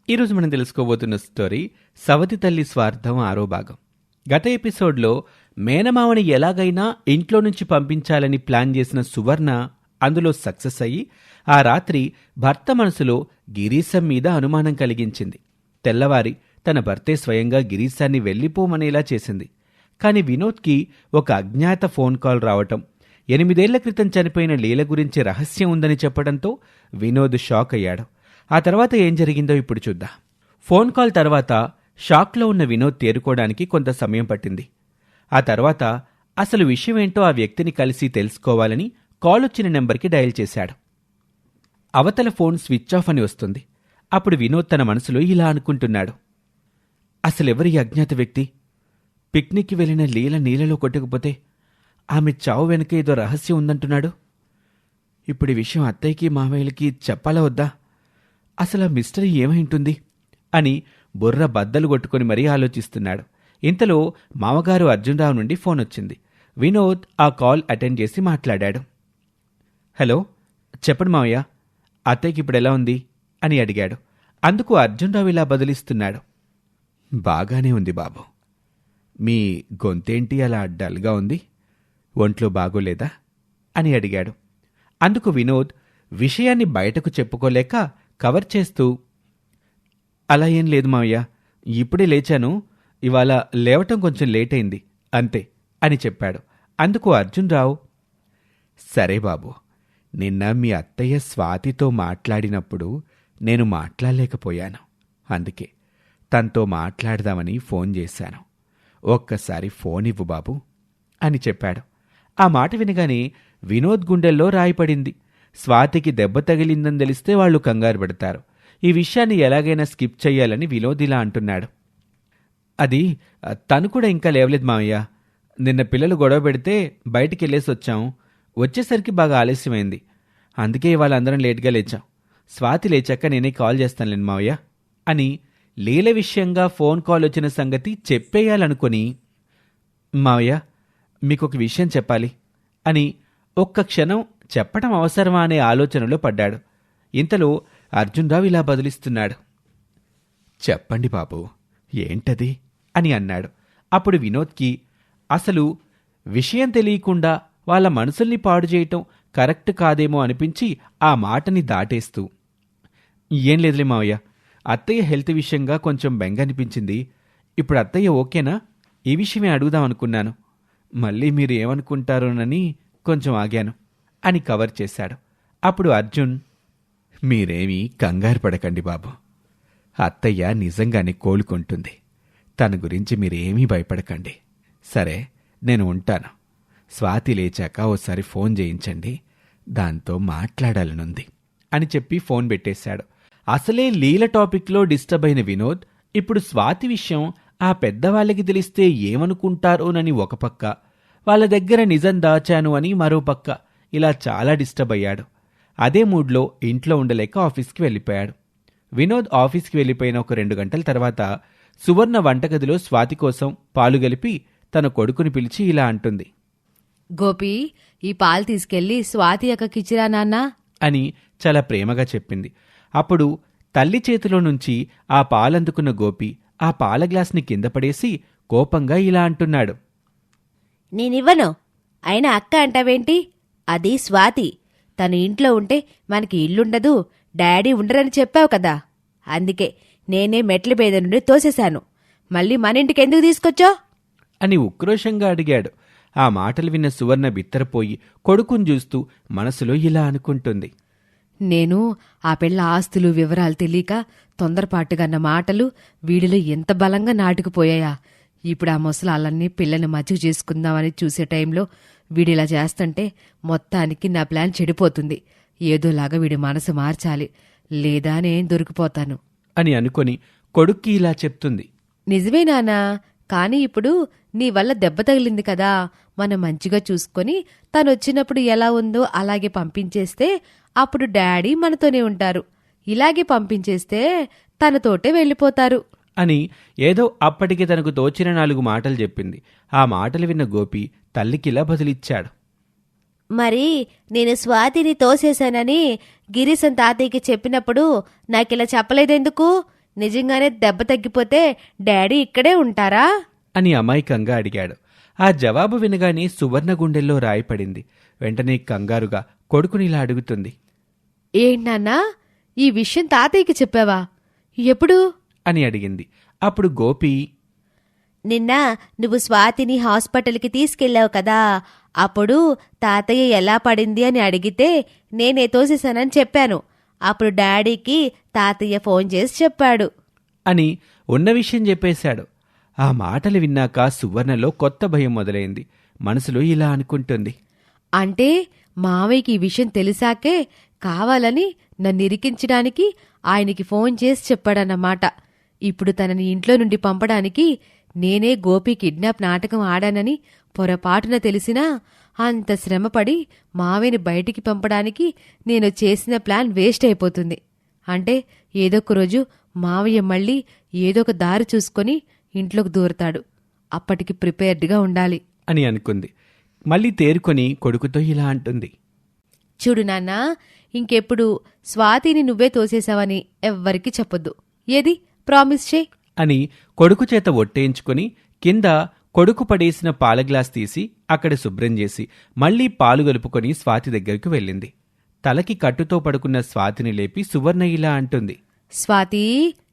ఈరోజు మనం తెలుసుకోబోతున్న స్టోరీ సవతి తల్లి స్వార్థం 6వ భాగం. గత ఎపిసోడ్లో మేనమావని ఎలాగైనా ఇంట్లో నుంచి పంపించాలని ప్లాన్ చేసిన సువర్ణ అందులో సక్సెస్ అయ్యి ఆ రాత్రి భర్త మనసులో గిరీశం మీద అనుమానం కలిగించింది. తెల్లవారి తన భర్తే స్వయంగా గిరీశాన్ని వెళ్ళిపోమనేలా చేసింది. కాని వినోద్కి ఒక అజ్ఞాత ఫోన్ కాల్ రావటం, 8 ఏళ్ల క్రితం చనిపోయిన లీల గురించి రహస్యం ఉందని చెప్పడంతో వినోద్ షాక్ అయ్యాడు. ఆ తర్వాత ఏం జరిగిందో ఇప్పుడు చూద్దాం. ఫోన్ కాల్ తర్వాత షాక్లో ఉన్న వినోద్ తేరుకోవడానికి కొంత సమయం పట్టింది. ఆ తర్వాత అసలు విషయమేంటో ఆ వ్యక్తిని కలిసి తెలుసుకోవాలని కాల్ వచ్చిన నెంబర్కి డయల్ చేశాడు. అవతల ఫోన్ స్విచ్ ఆఫ్ అని వస్తుంది. అప్పుడు వినోద్ తన మనసులో ఇలా అనుకుంటున్నాడు, అసలెవరి అజ్ఞాత వ్యక్తి? పిక్నిక్కి వెళ్లిన లీల నీళ్ళలో కొట్టుకుపోతే ఆమె చావు వెనుక ఏదో రహస్యం ఉందంటున్నాడు. ఇప్పుడు ఈ విషయం అత్తయ్యకి మావయ్యలకి చెప్పాలా వద్దా? అసలు ఆ మిస్టరీ ఏమై ఉంటుంది అని బుర్ర బద్దలు కొట్టుకుని మరీ ఆలోచిస్తున్నాడు. ఇంతలో మామగారు అర్జున్రావు నుండి ఫోన్ వచ్చింది. వినోద్ ఆ కాల్ అటెండ్ చేసి మాట్లాడాడు. హలో, చెప్పండి మావయ్య, అత్తయ్యకి ఇప్పుడు ఎలా ఉంది అని అడిగాడు. అందుకు అర్జున్రావు ఇలా బదిలిస్తున్నాడు, బాగానే ఉంది బాబు. మీ గొంతేంటి అలా డల్గా ఉంది? ఒంట్లో బాగోలేదా అని అడిగాడు. అందుకు వినోద్ విషయాన్ని బయటకు చెప్పుకోలేక కవర్ చేస్తూ, అలా ఏం లేదు మావయ్య, ఇప్పుడే లేచాను, ఇవాళ లేవటం కొంచెం లేట్ అయింది అంతే అని చెప్పాడు. అందుకు అర్జున్రావు, సరే బాబు, నిన్న మీ అత్తయ్య స్వాతితో మాట్లాడినప్పుడు నేను మాట్లాడలేకపోయాను. అందుకే తనతో మాట్లాడదామని ఫోన్ చేశాను. ఒక్కసారి ఫోన్ ఇవ్వు బాబు అని చెప్పాడు. ఆ మాట వినగానే వినోద్ గుండెల్లో రాయిపడింది. స్వాతికి దెబ్బ తగిలిందని తెలిస్తే వాళ్లు కంగారు పడతారు. ఈ విషయాన్ని ఎలాగైనా స్కిప్ చెయ్యాలని వినోద్ ఇలా అంటున్నాడు. అది తను కూడా ఇంకా లేవలేదు మావయ్య. నిన్న పిల్లలు గొడవ పెడితే బయటికెళ్ళేసి వచ్చాం. వచ్చేసరికి బాగా ఆలస్యమైంది. అందుకే ఇవాళ అందరం లేట్గా లేచాం. స్వాతి లేచాక నేనే కాల్ చేస్తానులేండి మావయ్య అని లీల విషయంగా ఫోన్ కాల్ వచ్చిన సంగతి చెప్పేయాలనుకుని, మావయ్య మీకొక విషయం చెప్పాలి అని ఒక్క క్షణం చెప్పడం అవసరమా అనే ఆలోచనలో పడ్డాడు. ఇంతలో అర్జున్రావు ఇలా బదులిస్తున్నాడు, చెప్పండి బాబు, ఏంటది అని అన్నాడు. అప్పుడు వినోద్కి అసలు విషయం తెలియకుండా వాళ్ళ మనసుల్ని పాడు చేయటం కరెక్ట్ కాదేమో అనిపించి ఆ మాటని దాటేస్తూ, ఏం లేదులే మావయ్య, అత్తయ్య హెల్త్ విషయంగా కొంచెం బెంగ అనిపించింది. ఇప్పుడు అత్తయ్య ఓకేనా? ఈ విషయమే అడుగుదామనుకున్నాను. మళ్ళీ మీరు ఏమనుకుంటారోనని కొంచెం ఆగాను అని కవర్ చేశాడు. అప్పుడు అర్జున్, మీరేమీ కంగారు పడకండి బాబు, అత్తయ్య నిజంగానే కోలుకుంటుంది. తన గురించి మీరేమీ భయపడకండి. సరే, నేను ఉంటాను. స్వాతి లేచాక ఓసారి ఫోన్ చేయించండి, దాంతో మాట్లాడాలనుంది అని చెప్పి ఫోన్ పెట్టేశాడు. అసలే లీల టాపిక్లో డిస్టర్బ్ అయిన వినోద్ ఇప్పుడు స్వాతి విషయం ఆ పెద్దవాళ్ళకి తెలిస్తే ఏమనుకుంటారోనని ఒక పక్క, వాళ్ళ దగ్గర నిజం దాచాను అని మరో పక్క, ఇలా చాలా డిస్టర్బ్ అయ్యాడు. అదే మూడ్లో ఇంట్లో ఉండలేక ఆఫీస్కి వెళ్ళిపోయాడు. వినోద్ ఆఫీస్కి వెళ్ళిపోయిన ఒక 2 గంటల తర్వాత సువర్ణ వంటగదిలో స్వాతి కోసం పాలు గలిపి తన కొడుకుని పిలిచి ఇలా అంటుంది, గోపి, ఈ పాలు తీసుకెళ్లి స్వాతి అక్కకిచ్చిరా నాన్నా అని చాలా ప్రేమగా చెప్పింది. అప్పుడు తల్లి చేతిలో నుంచి ఆ పాలందుకున్న గోపి ఆ పాల గ్లాస్ని కింద పడేసి కోపంగా ఇలా అంటున్నాడు, నేనివ్వను. అయినా అక్క అంటావేంటి? అది స్వాతి. తను ఇంట్లో ఉంటే మనకి ఇల్లుండదు, డాడీ ఉండరని చెప్పావు కదా. అందుకే నేనే మెట్ల మీద నుండి తోసేశాను. మళ్ళీ మన ఇంటికి ఎందుకు తీసుకొచ్చావు అని ఉక్రోషంగా అడిగాడు. ఆ మాటలు విన్న సువర్ణ బిత్తరపోయి కొడుకుని చూస్తూ మనసులో ఇలా అనుకుంటుంది, నేను ఆ పిల్ల ఆస్తులు వివరాలు తెలియక తొందరపాటుగన్న మాటలు వీడిలో ఎంత బలంగా నాటుకుపోయాయా. ఇప్పుడు ఆ ముసలాళ్ళన్నీ పిల్లని మజ్జిగ చేసుకుందామని చూసే టైంలో వీడిలా చేస్తుంటే మొత్తానికి నా ప్లాన్ చెడిపోతుంది. ఏదోలాగా వీడి మనసు మార్చాలి, లేదా నేను దొరికిపోతాను అని అనుకొని కొడుక్కి ఇలా చెప్తుంది. నిజమే నానా, కాని ఇప్పుడు నీ వల్ల దెబ్బ తగిలింది కదా, మనం మంచిగా చూసుకొని తనొచ్చినప్పుడు ఎలా ఉందో అలాగే పంపించేస్తే అప్పుడు డాడీ మనతోనే ఉంటారు. ఇలాగే పంపించేస్తే తనతోటే వెళ్ళిపోతారు అని ఏదో అప్పటికి తనకు తోచిన 4 మాటలు చెప్పింది. ఆ మాటలు విన్న గోపి తల్లికిలా బదిలిచ్చాడు, మరి నేను స్వాతిని తోసేశానని గిరీశం తాతయ్యకి చెప్పినప్పుడు నాకిలా చెప్పలేదెందుకు? నిజంగానే దెబ్బ తగ్గిపోతే డాడీ ఇక్కడే ఉంటారా అని అమాయకంగా అడిగాడు. ఆ జవాబు వినగానే సువర్ణ గుండెల్లో రాయిపడింది. వెంటనే కంగారుగా కొడుకునిలా అడుగుతుంది. ఏంటన్నా ఈ విషయం తాతయ్యకి చెప్పావా? ఎప్పుడు అని అడిగింది. అప్పుడు గోపి, నిన్న నువ్వు స్వాతిని హాస్పిటల్కి తీసుకెళ్ళావు కదా, అప్పుడు తాతయ్య ఎలా పడింది అని అడిగితే నేనే తోసేశానని చెప్పాను. అప్పుడు డాడీకి తాతయ్య ఫోన్ చేసి చెప్పాడు అని ఉన్న విషయం చెప్పేశాడు. ఆ మాటలు విన్నాక సువర్ణలో కొత్త భయం మొదలైంది. మనసులో ఇలా అనుకుంటుంది. అంటే మావయ్యకి ఈ విషయం తెలిసాకే కావాలని నన్ను ఇరికించడానికి ఆయనకి ఫోన్ చేసి చెప్పాడన్నమాట. ఇప్పుడు తనని ఇంట్లో నుండి పంపడానికి నేనే గోపి కిడ్నాప్ నాటకం ఆడానని పొరపాటున తెలిసినా అంత శ్రమపడి మావయ్యని బయటికి పంపడానికి నేను చేసిన ప్లాన్ వేస్ట్ అయిపోతుంది. అంటే ఏదొక రోజు మావయ్య మళ్ళీ ఏదొక దారి చూసుకొని ఇంట్లోకి దూరతాడు. అప్పటికి ప్రిపేర్డ్గా ఉండాలి అని అనుకుంది. మళ్ళీ తేరుకొని కొడుకుతో ఇలా అంటుంది. చూడు నాన్నా, ఇంకెప్పుడు స్వాతిని నువ్వే తోసేశావని ఎవ్వరికీ చెప్పొద్దు. ఏది ప్రామిస్ చేయి అని కొడుకు చేత ఒట్టేయించుకుని కింద కొడుకు పడేసిన పాల గ్లాస్ తీసి అక్కడ శుభ్రం చేసి మళ్లీ పాలు గలుపుకొని స్వాతి దగ్గరకు వెళ్ళింది. తలకి కట్టుతో పడుకున్న స్వాతిని లేపి సువర్ణ ఇలా అంటుంది. స్వాతి,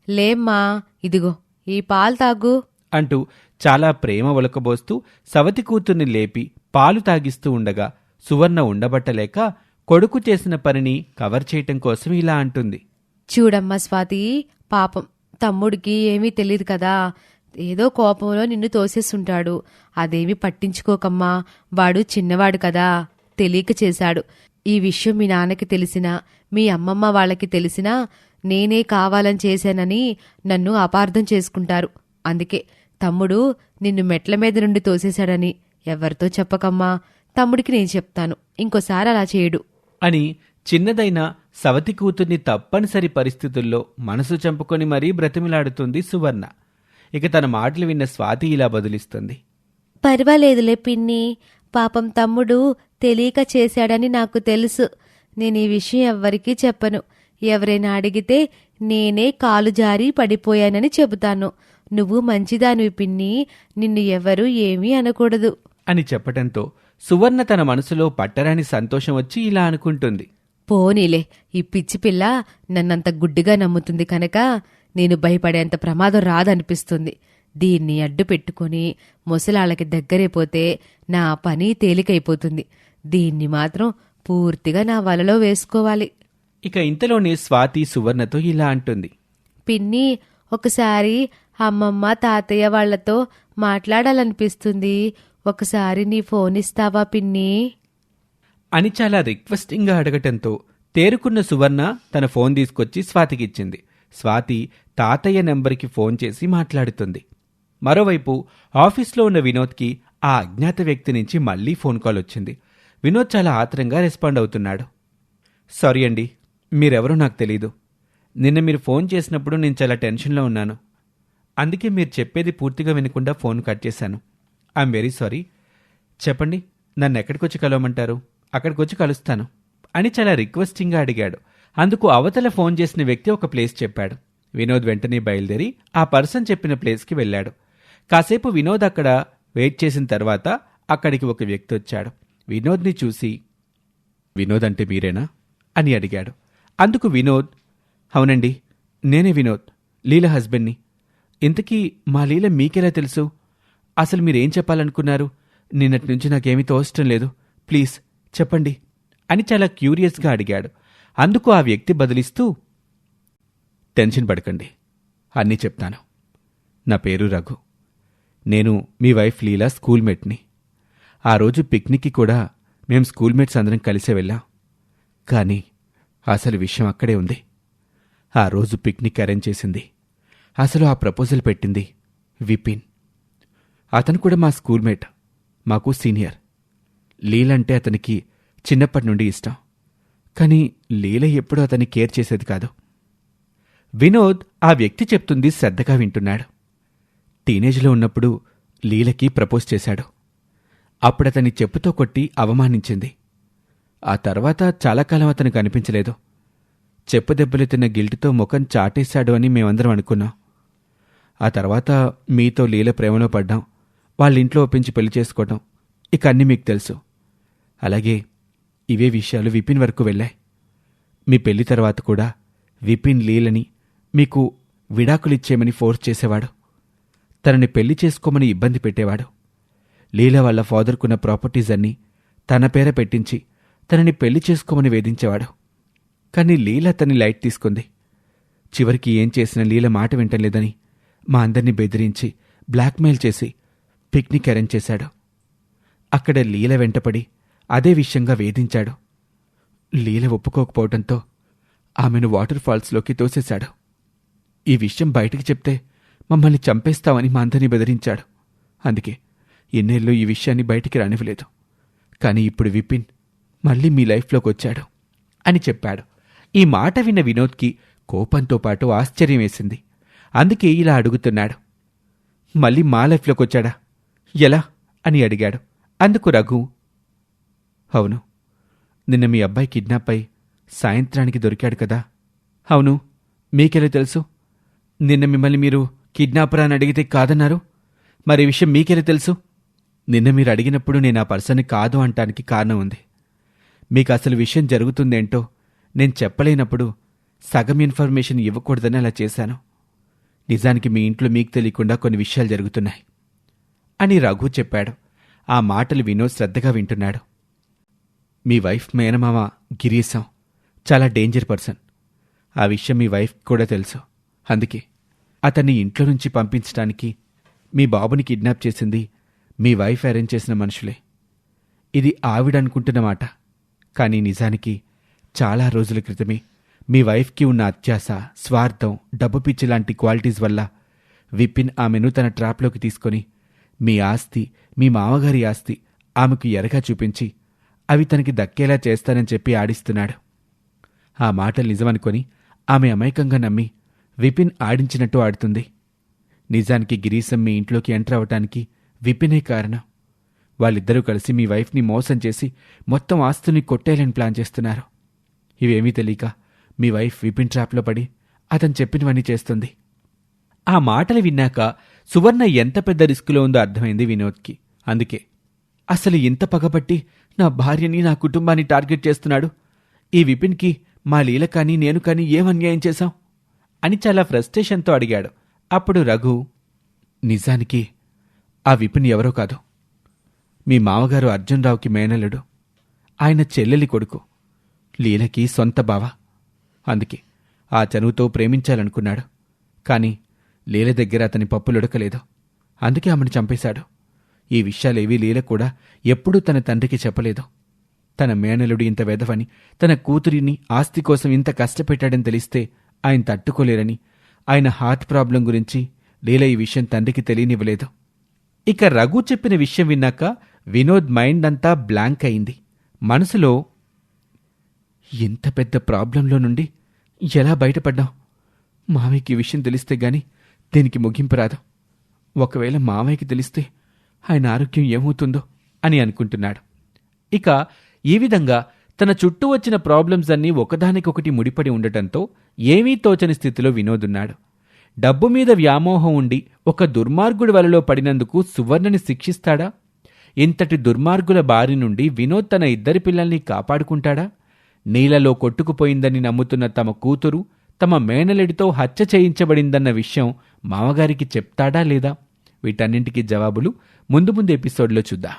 లేమ్మా, ఇదిగో ఈ పాలు తాగు అంటూ చాలా ప్రేమ ఒలకబోస్తూ సవతి కూతుర్ని లేపి పాలు తాగిస్తూ ఉండగా సువర్ణ ఉండబట్టలేక కొడుకు చేసిన పనిని కవర్ చేయటం కోసం ఇలా అంటుంది. చూడమ్మా స్వాతి, పాపం తమ్ముడికి ఏమీ తెలియదు కదా, ఏదో కోపంలో నిన్ను తోసేస్తుంటాడు. అదేమీ పట్టించుకోకమ్మా, వాడు చిన్నవాడు కదా, తెలియక చేశాడు. ఈ విషయం మీ నాన్నకి తెలిసినా మీ అమ్మమ్మ వాళ్ళకి తెలిసినా నేనే కావాలని చేశానని నన్ను అపార్థం చేసుకుంటారు. అందుకే తమ్ముడు నిన్ను మెట్ల మీద నుండి తోసేశాడని ఎవరితో చెప్పకమ్మా. తమ్ముడికి నేను చెప్తాను, ఇంకోసారి అలా చేయడు అని చిన్నదైన సవతి కూతుర్ని తప్పనిసరి పరిస్థితుల్లో మనసు చంపుకొని మరీ బ్రతిమిలాడుతుంది సువర్ణ. ఇక తన మాటలు విన్న స్వాతి ఇలా బదులిస్తుంది. పర్వాలేదులే పిన్ని, పాపం తమ్ముడు తెలియక చేశాడని నాకు తెలుసు. నేను ఈ విషయం ఎవ్వరికీ చెప్పను. ఎవరైనా అడిగితే నేనే కాలు జారి పడిపోయానని చెబుతాను. నువ్వు మంచిదానివి పిన్ని, నిన్ను ఎవరూ ఏమీ అనకూడదు అని చెప్పటంతో సువర్ణ తన మనసులో పట్టరాని సంతోషం వచ్చి ఇలా అనుకుంటుంది. పోనీలే, ఈ పిచ్చి పిల్ల నన్నంత గుడ్డిగా నమ్ముతుంది కనుక నేను భయపడేంత ప్రమాదం రాదనిపిస్తుంది. దీన్ని అడ్డు పెట్టుకుని ముసలాళ్ళకి దగ్గరైపోతే నా పని తేలికైపోతుంది. దీన్ని మాత్రం పూర్తిగా నా వలలో వేసుకోవాలి. ఇక ఇంతలోనే స్వాతి సువర్ణతో ఇలా అంటుంది. పిన్ని, ఒకసారి అమ్మమ్మ తాతయ్య వాళ్లతో మాట్లాడాలనిపిస్తుంది. ఒకసారి నీ ఫోన్ ఇస్తావా పిన్ని అని చాలా రిక్వెస్టింగ్గా అడగటంతో తేరుకున్న సువర్ణ తన ఫోన్ తీసుకొచ్చి స్వాతికిచ్చింది. స్వాతి తాతయ్య నెంబర్కి ఫోన్ చేసి మాట్లాడుతుంది. మరోవైపు ఆఫీస్లో ఉన్న వినోద్కి ఆ అజ్ఞాత వ్యక్తి నుంచి మళ్లీ ఫోన్ కాల్ వచ్చింది. వినోద్ చాలా ఆత్రంగా రెస్పాండ్ అవుతున్నాడు. సారీ అండి, మీరెవరో నాకు తెలీదు. నిన్న మీరు ఫోన్ చేసినప్పుడు నేను చాలా టెన్షన్లో ఉన్నాను. అందుకే మీరు చెప్పేది పూర్తిగా వినకుండా ఫోన్ కట్ చేశాను. I'm very sorry. చెప్పండి, నన్ను ఎక్కడికొచ్చి కలవమంటారు? అక్కడికొచ్చి కలుస్తాను అని చాలా రిక్వెస్టింగ్గా అడిగాడు. అందుకు అవతల ఫోన్ చేసిన వ్యక్తి ఒక ప్లేస్ చెప్పాడు. వినోద్ వెంటనే బయలుదేరి ఆ పర్సన్ చెప్పిన ప్లేస్కి వెళ్ళాడు. కాసేపు వినోద్ అక్కడ వెయిట్ చేసిన తర్వాత అక్కడికి ఒక వ్యక్తి వచ్చాడు. వినోద్ని చూసి, వినోద్ అంటే మీరేనా అని అడిగాడు. అందుకు వినోద్, అవునండి, నేనే వినోద్, లీల హస్బెండ్ని. ఇంతకీ మా లీల మీకెలా తెలుసు? అసలు మీరేం చెప్పాలనుకున్నారు? నిన్నటి నుంచి నాకేమీ తోచటం లేదు, ప్లీజ్ చెప్పండి అని చాలా క్యూరియస్గా అడిగాడు. అందుకు ఆ వ్యక్తి బదులిస్తూ, టెన్షన్ పడకండి, అన్నీ చెప్తాను. నా పేరు రఘు. నేను మీ వైఫ్ లీలా స్కూల్మేట్ని. ఆ రోజు పిక్నిక్కి కూడా మేం స్కూల్మేట్స్ అందరం కలిసే వెళ్ళాం. కానీ అసలు విషయం అక్కడే ఉంది. ఆ రోజు పిక్నిక్ అరేంజ్ చేసింది, అసలు ఆ ప్రపోజల్ పెట్టింది విపిన్. అతను కూడా మా స్కూల్మేట్, మాకు సీనియర్. లీలంటే అతనికి చిన్నప్పటి నుండి ఇష్టం. కానీ లీల ఎప్పుడూ అతన్ని కేర్ చేసేది కాదు. వినోద్ ఆ వ్యక్తి చెప్తుంది శ్రద్ధగా వింటున్నాడు. టీనేజ్లో ఉన్నప్పుడు లీలకి ప్రపోజ్ చేశాడు. అప్పుడతని చెప్పుతో కొట్టి అవమానించింది. ఆ తర్వాత చాలా కాలం అతను కనిపించలేదు. చెప్పుదెబ్బలు తిన్న గిల్టుతో ముఖం చాటేశాడు అని మేమందరం అనుకున్నాం. ఆ తర్వాత మీతో లీల ప్రేమలో పడ్డాం. వాళ్ళింట్లో ఒప్పించి పెళ్లి చేసుకోవటం, ఇక అన్నీ మీకు తెలుసు. అలాగే ఇవే విషయాలు విపిన్ వరకు వెళ్ళాయి. మీ పెళ్లి తర్వాత కూడా విపిన్ లీలని మీకు విడాకులిచ్చేయమని ఫోర్స్ చేసేవాడు. తనని పెళ్లి చేసుకోమని ఇబ్బంది పెట్టేవాడు. లీల వాళ్ళ ఫాదర్కున్న ప్రాపర్టీస్ అన్నీ తన పేర పెట్టించి తనని పెళ్లి చేసుకోమని వేధించేవాడు. కానీ లీల తన్ని లైట్ తీసుకుంది. చివరికి ఏం చేసినా లీల మాట వింటలేదని మా అందర్నీ బెదిరించి బ్లాక్మెయిల్ చేసి పిక్నిక్ అరేంజ్ చేశాడు. అక్కడ లీల వెంటపడి అదే విషయంగా వేధించాడు. లీల ఒప్పుకోకపోవడంతో ఆమెను వాటర్ ఫాల్స్లోకి తోసేశాడు. ఈ విషయం బయటికి చెప్తే మమ్మల్ని చంపేస్తామని మా అందరినీ బెదిరించాడు. అందుకే ఎన్నేళ్ళు ఈ విషయాన్ని బయటికి రానివ్వలేదు. కానీ ఇప్పుడు విపిన్ మళ్ళీ మీ లైఫ్లోకి వచ్చాడు అని చెప్పాడు. ఈ మాట విన్న వినోద్కి కోపంతో పాటు ఆశ్చర్యం వేసింది. అందుకే ఇలా అడుగుతున్నాడు, మళ్ళీ మా లైఫ్లోకి వచ్చాడా? ఎలా అని అడిగాడు. అందుకు రఘు, అవును, నిన్న మీ అబ్బాయి కిడ్నాప్ అయి సాయంత్రానికి దొరికాడు కదా. అవును, మీకెలా తెలుసు? నిన్న మిమ్మల్ని మీరు కిడ్నాపర్ అని అడిగితే కాదన్నారు. మరి ఈ విషయం మీకెలా తెలుసు? నిన్న మీరు అడిగినప్పుడు నేను ఆ పర్సన్ని కాదు అంటానికి కారణం ఉంది. మీకు అసలు విషయం జరుగుతుందేంటో నేను చెప్పలేనప్పుడు సగం ఇన్ఫర్మేషన్ ఇవ్వకూడదని అలా చేశాను. నిజానికి మీ ఇంట్లో మీకు తెలియకుండా కొన్ని విషయాలు జరుగుతున్నాయి అని రఘు చెప్పాడు. ఆ మాటలు వినోద్ శ్రద్ధగా వింటున్నాడు. మీ వైఫ్ మేనమామ గిరీశం చాలా డేంజర్ పర్సన్. ఆ విషయం మీ వైఫ్ కూడా తెలుసు. అందుకే అతన్ని ఇంట్లో నుంచి పంపించడానికి మీ బాబుని కిడ్నాప్ చేసింది మీ వైఫ్ అరేంజ్ చేసిన మనుషులే. ఇది ఆవిడనుకుంటున్న మాట. కానీ నిజానికి చాలా రోజుల క్రితమే మీ వైఫ్కి ఉన్న అత్యాశ, స్వార్థం, డబ్బు పిచ్చి లాంటి క్వాలిటీస్ వల్ల విపిన్ ఆమెను తన ట్రాప్లోకి తీసుకొని మీ ఆస్తి, మీ మామగారి ఆస్తి ఆమెకు ఎరగా చూపించి అవి తనకి దక్కేలా చేస్తానని చెప్పి ఆడిస్తున్నాడు. ఆ మాటలు నిజమనుకొని ఆమె అమాయకంగా నమ్మి విపిన్ ఆడించినట్టు ఆడుతుంది. నిజానికి గిరీశం మీ ఇంట్లోకి ఎంటర్ అవటానికి విపినే కారణం. వాళ్ళిద్దరూ కలిసి మీ వైఫ్ని మోసం చేసి మొత్తం ఆస్తుని కొట్టేయాలని ప్లాన్ చేస్తున్నారు. ఇవేమీ తెలియక మీ వైఫ్ విపిన్ ట్రాప్లో పడి అతను చెప్పినవన్నీ చేస్తుంది. ఆ మాటలు విన్నాక సువర్ణ ఎంత పెద్ద రిస్కులో ఉందో అర్థమైంది వినోద్కి. అందుకే అసలు ఇంత పగబట్టి నా భార్యని, నా కుటుంబాన్ని టార్గెట్ చేస్తున్నాడు. ఈ విపిన్కి మా లీల కానీ నేను కానీ ఏం అన్యాయం చేశాం అని చాలా ఫ్రస్ట్రేషన్తో అడిగాడు. అప్పుడు రఘు, నిజానికి ఆ విపిన్ ఎవరో కాదు, మీ మామగారు అర్జున్ రావుకి మేనల్లుడు. ఆయన చెల్లెలి కొడుకు. లీలకి సొంత బావ. అందుకే ఆ చనువుతో ప్రేమించాలనుకున్నాడు. కాని లీల దగ్గర అతని పప్పులుడకలేదు. అందుకే ఆమెను చంపేశాడు. ఈ విషయాలేవీ లీల కూడా ఎప్పుడూ తన తండ్రికి చెప్పలేదు. తన మేనలుడు ఇంత వెధవని, తన కూతురిని ఆస్తి కోసం ఇంత కష్టపెట్టాడని తెలిస్తే ఆయన తట్టుకోలేరని, ఆయన హార్ట్ ప్రాబ్లం గురించి లీల ఈ విషయం తండ్రికి తెలియనివ్వలేదు. ఇక రఘు చెప్పిన విషయం విన్నాక వినోద్ మైండ్ అంతా బ్లాంక్ అయింది. మనసులో, ఇంత పెద్ద ప్రాబ్లంలో నుండి ఎలా బయటపడ్డాం? మామయ్యకి ఈ విషయం తెలిస్తే గాని దీనికి ముగింపు రాదు. ఒకవేళ మామయ్యకి తెలిస్తే ఆయన ఆరోగ్యం ఏమవుతుందో అని అనుకుంటున్నాడు. ఇక ఈ విధంగా తన చుట్టూ వచ్చిన ప్రాబ్లమ్స్ అన్నీ ఒకదానికొకటి ముడిపడి ఉండటంతో ఏమీ తోచని స్థితిలో వినోదున్నాడు. డబ్బు మీద వ్యామోహం ఉండి ఒక దుర్మార్గుడి వలలో పడినందుకు సువర్ణని శిక్షిస్తాడా? ఇంతటి దుర్మార్గుల బారి నుండి వినోద్ తన ఇద్దరి పిల్లల్ని కాపాడుకుంటాడా? నీళ్లలో కొట్టుకుపోయిందని నమ్ముతున్న తమ కూతురు తమ మేనలుడితో హత్య చేయించబడిందన్న విషయం మామగారికి చెప్తాడా లేదా? వీటన్నింటికీ జవాబులు ముందు ముందు ఎపిసోడ్లో చూద్దాం.